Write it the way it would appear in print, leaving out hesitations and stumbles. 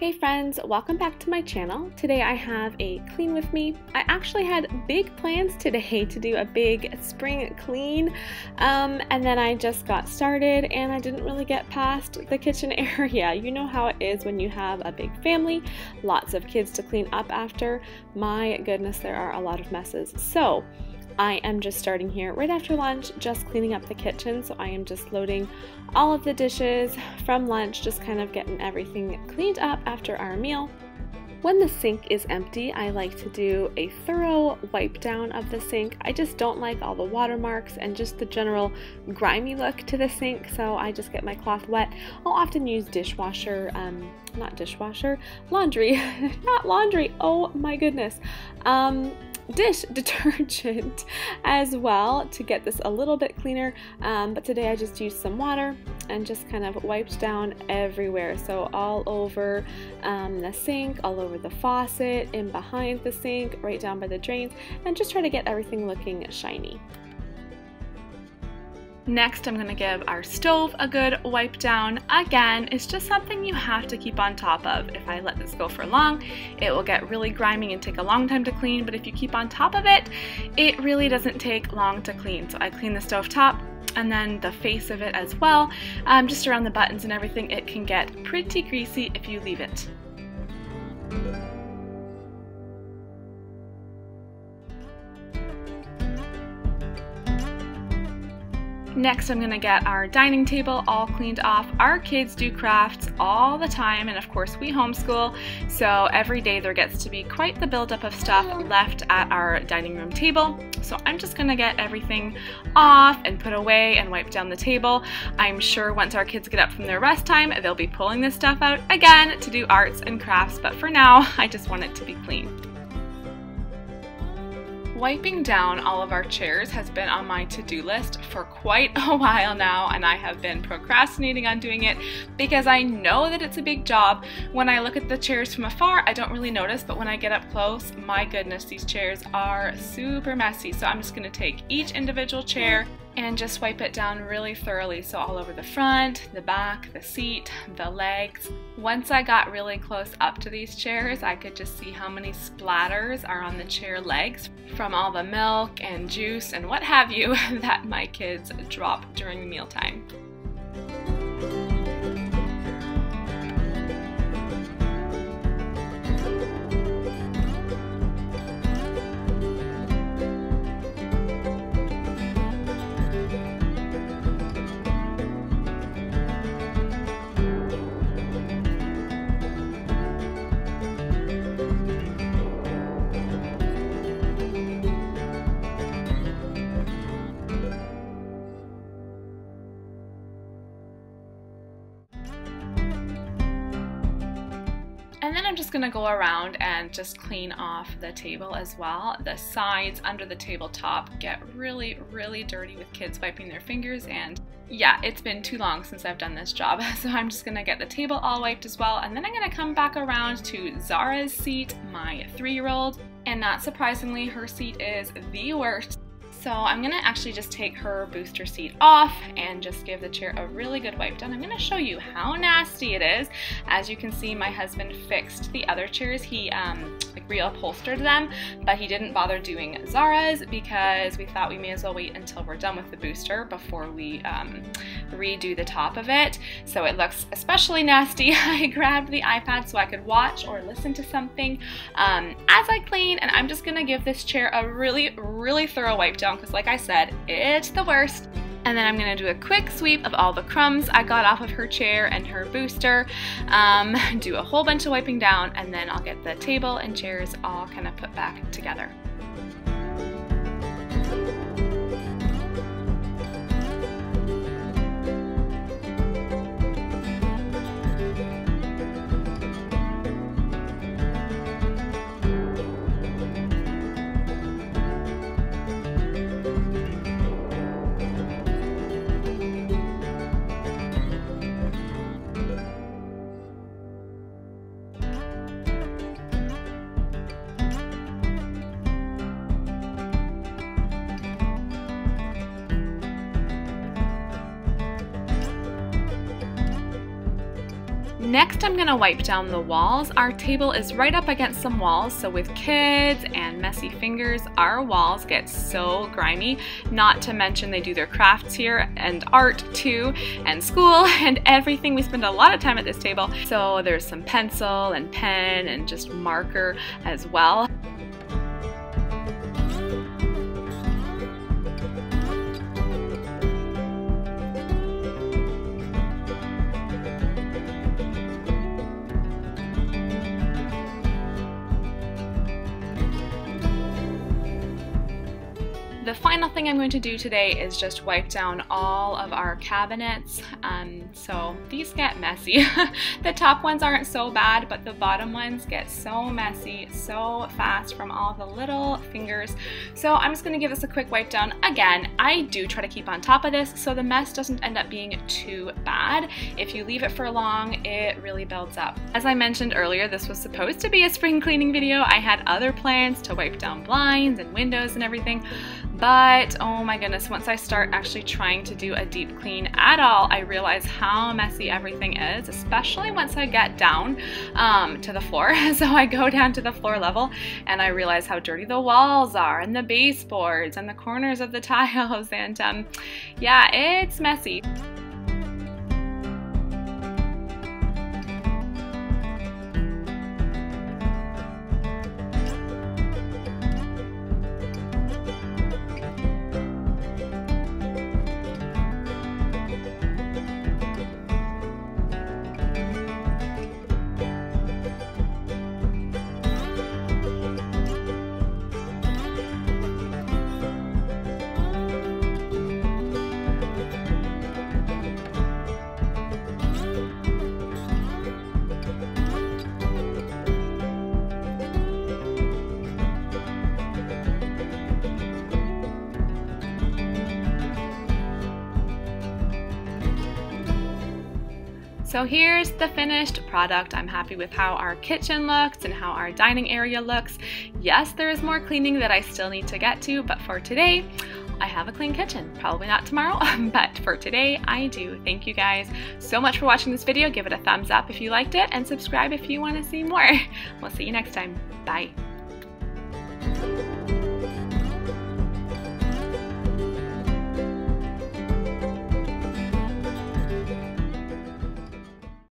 Hey friends, welcome back to my channel. Today I have a clean with me. I actually had big plans today to do a big spring clean, and then I just got started and I didn't really get past the kitchen area. You know how it is when you have a big family, lots of kids to clean up after. My goodness, there are a lot of messes. So I am just starting here right after lunch, just cleaning up the kitchen. So I am just loading all of the dishes from lunch, just kind of getting everything cleaned up after our meal. When the sink is empty, I like to do a thorough wipe down of the sink. I just don't like all the watermarks and just the general grimy look to the sink, so I just get my cloth wet. I'll often use laundry, not laundry, oh my goodness. Dish detergent as well to get this a little bit cleaner, but today I just used some water and just kind of wiped down everywhere, so all over the sink, all over the faucet, in behind the sink, right down by the drains, and just try to get everything looking shiny. Next, I'm going to give our stove a good wipe down. Again, it's just something you have to keep on top of. If I let this go for long, it will get really grimy and take a long time to clean, but if you keep on top of it, it really doesn't take long to clean. So I clean the stove top and then the face of it as well. Just around the buttons and everything, it can get pretty greasy if you leave it. Next, I'm going to get our dining table all cleaned off. Our kids do crafts all the time, and of course we homeschool, so every day there gets to be quite the buildup of stuff left at our dining room table. So I'm just going to get everything off and put away and wipe down the table. I'm sure once our kids get up from their rest time, they'll be pulling this stuff out again to do arts and crafts, but for now, I just want it to be clean. Wiping down all of our chairs has been on my to-do list for quite a while now, and I have been procrastinating on doing it because I know that it's a big job. When I look at the chairs from afar, I don't really notice, but when I get up close, my goodness, these chairs are super messy. So I'm just going to take each individual chair and just wipe it down really thoroughly, so all over the front, the back, the seat, the legs. Once I got really close up to these chairs, I could just see how many splatters are on the chair legs from all the milk and juice and what have you that my kids drop during mealtime. And then I'm just going to go around and just clean off the table as well. The sides under the tabletop get really, really dirty with kids wiping their fingers, and yeah, it's been too long since I've done this job. So I'm just going to get the table all wiped as well, and then I'm going to come back around to Zara's seat, my 3-year-old, and not surprisingly, her seat is the worst. So I'm going to actually just take her booster seat off and just give the chair a really good wipe down. I'm going to show you how nasty it is. As you can see, my husband fixed the other chairs. He like reupholstered them, but he didn't bother doing Zara's because we thought we may as well wait until we're done with the booster before we redo the top of it. So it looks especially nasty. I grabbed the iPad so I could watch or listen to something as I clean, and I'm just going to give this chair a really, really thorough wipe down, because like I said, it's the worst. And then I'm going to do a quick sweep of all the crumbs I got off of her chair and her booster, do a whole bunch of wiping down, and then I'll get the table and chairs all kind of put back together. Next, I'm gonna wipe down the walls. Our table is right up against some walls, so with kids and messy fingers, our walls get so grimy. Not to mention they do their crafts here and art too, and school and everything. We spend a lot of time at this table. So there's some pencil and pen and just marker as well. The final thing I'm going to do today is just wipe down all of our cabinets. So these get messy. The top ones aren't so bad, but the bottom ones get so messy so fast from all the little fingers. So I'm just going to give this a quick wipe down. Again, I do try to keep on top of this so the mess doesn't end up being too bad. If you leave it for long, it really builds up. As I mentioned earlier, this was supposed to be a spring cleaning video. I had other plans to wipe down blinds and windows and everything. But oh my goodness, once I start actually trying to do a deep clean at all, I realize how messy everything is, especially once I get down to the floor. So I go down to the floor level and I realize how dirty the walls are and the baseboards and the corners of the tiles, and yeah, it's messy. So here's the finished product. I'm happy with how our kitchen looks and how our dining area looks. Yes, there is more cleaning that I still need to get to, but for today, I have a clean kitchen. Probably not tomorrow, but for today, I do. Thank you guys so much for watching this video. Give it a thumbs up if you liked it, and subscribe if you want to see more. We'll see you next time. Bye.